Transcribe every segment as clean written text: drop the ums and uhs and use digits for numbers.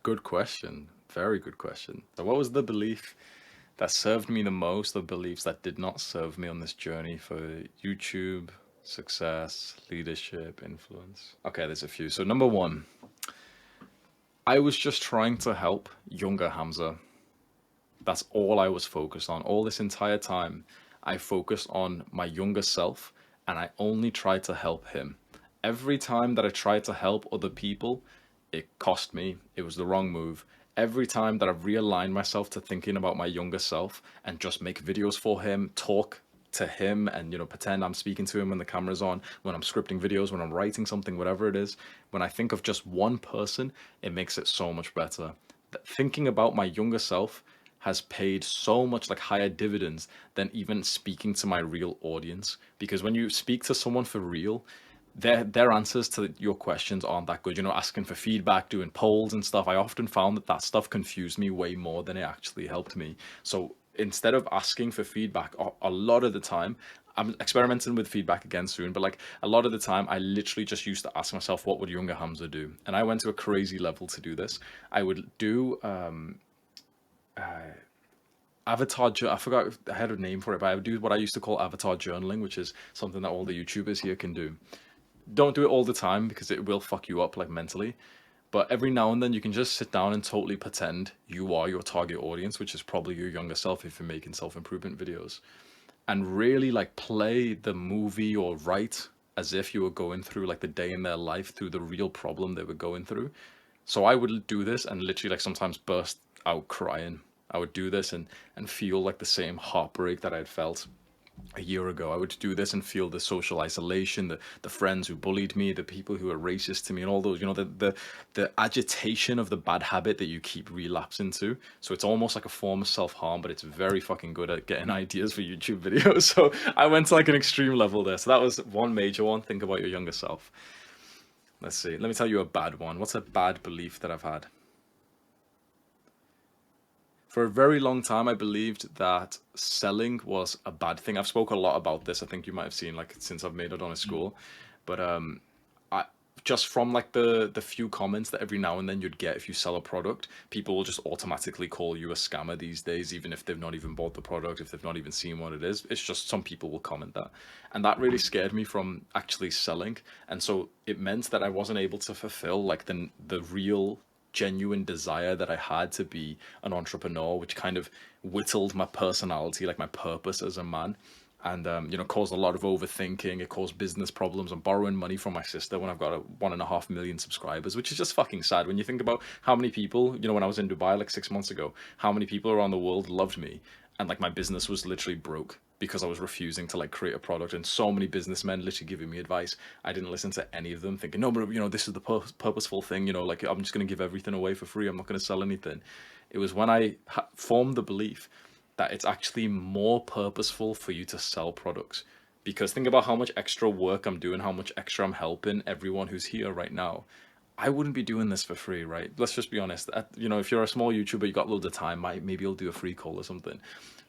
Good question. Very good question. So, what was the belief that served me the most, the beliefs that did not serve me on this journey for YouTube, success, leadership, influence? Okay, there's a few. So, number one, I was just trying to help younger Hamza. That's all I was focused on. All this entire time, I focused on my younger self and I only tried to help him. Every time that I tried to help other people, it cost me. It was the wrong move. Every time that I've realigned myself to thinking about my younger self and just make videos for him, talk to him and pretend I'm speaking to him when the camera's on, when I'm scripting videos, when I'm writing something, whatever it is, when I think of just one person, it makes it so much better. Thinking about my younger self has paid so much like higher dividends than even speaking to my real audience, because when you speak to someone for real, their answers to your questions aren't that good. Asking for feedback, doing polls and stuff, I often found that stuff confused me way more than it actually helped me. So instead of asking for feedback, a lot of the time, I'm experimenting with feedback again soon, but like a lot of the time I literally just used to ask myself, what would younger Hamza do? And I went to a crazy level to do this. I would do avatar. I forgot, I had a name for it, but I would do what I used to call avatar journaling, which is something that all the YouTubers here can do. Don't do it all the time because it will fuck you up like mentally, but every now and then you can just sit down and totally pretend you are your target audience, which is probably your younger self if you're making self-improvement videos, and really like play the movie or write as if you were going through like the day in their life through the real problem they were going through. So I would do this and literally like sometimes burst out crying. I would do this and feel like the same heartbreak that I'd felt a year ago. I would do this and feel the social isolation, the friends who bullied me, the people who were racist to me, and all those, the agitation of the bad habit that you keep relapsing to. So it's almost like a form of self-harm, but it's very fucking good at getting ideas for YouTube videos. So I went to like an extreme level there. So that was one major one. Think about your younger self. Let's see. Let me tell you a bad one. What's a bad belief that I've had? For a very long time, I believed that selling was a bad thing. I've spoken a lot about this. I think you might have seen like since I've made it on a school, but I just from like the few comments that every now and then you'd get if you sell a product, people will just automatically call you a scammer these days, even if they've not even bought the product, if they've not even seen what it is. It's just some people will comment that, and that really scared me from actually selling. And so it meant that I wasn't able to fulfill like the real genuine desire that I had to be an entrepreneur, which kind of whittled my personality, like my purpose as a man, and caused a lot of overthinking. It caused business problems. I'm borrowing money from my sister when I've got 1.5 million subscribers, which is just fucking sad when you think about how many people, when I was in Dubai like 6 months ago, how many people around the world loved me, and like my business was literally broke because I was refusing to like create a product, and so many businessmen literally giving me advice. I didn't listen to any of them, thinking, no, but this is the purposeful thing, like I'm just going to give everything away for free, I'm not going to sell anything. It was when I formed the belief that it's actually more purposeful for you to sell products, because think about how much extra work I'm doing, how much extra I'm helping everyone who's here right now. I wouldn't be doing this for free, right? Let's just be honest. If you're a small YouTuber, you got loads of time, maybe you'll do a free call or something.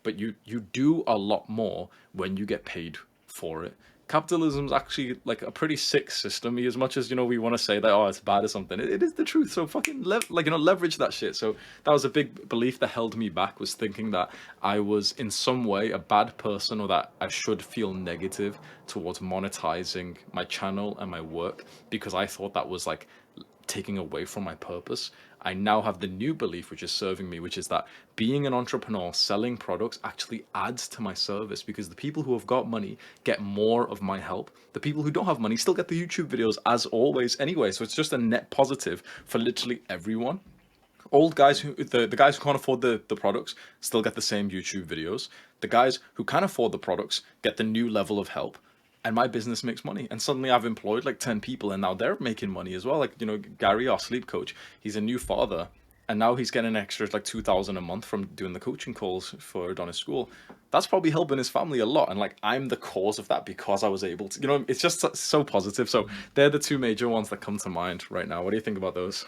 But you do a lot more when you get paid for it. Capitalism's actually like a pretty sick system. As much as we want to say that, oh, it's bad or something, it is the truth. So fucking leverage that shit. So that was a big belief that held me back, was thinking that I was in some way a bad person, or that I should feel negative towards monetizing my channel and my work, because I thought that was like taking away from my purpose. I now have the new belief, which is serving me, which is that being an entrepreneur, selling products, actually adds to my service, because the people who have got money get more of my help. The people who don't have money still get the YouTube videos as always anyway. So it's just a net positive for literally everyone. Old guys the guys who can't afford the products still get the same YouTube videos. The guys who can afford the products get the new level of help, and my business makes money. And suddenly I've employed like 10 people, and now they're making money as well. Like, Gary, our sleep coach, he's a new father, and now he's getting an extra like 2,000 a month from doing the coaching calls for Wadonis school. That's probably helping his family a lot, and like I'm the cause of that because I was able to, it's just so positive. So they're the two major ones that come to mind right now. What do you think about those?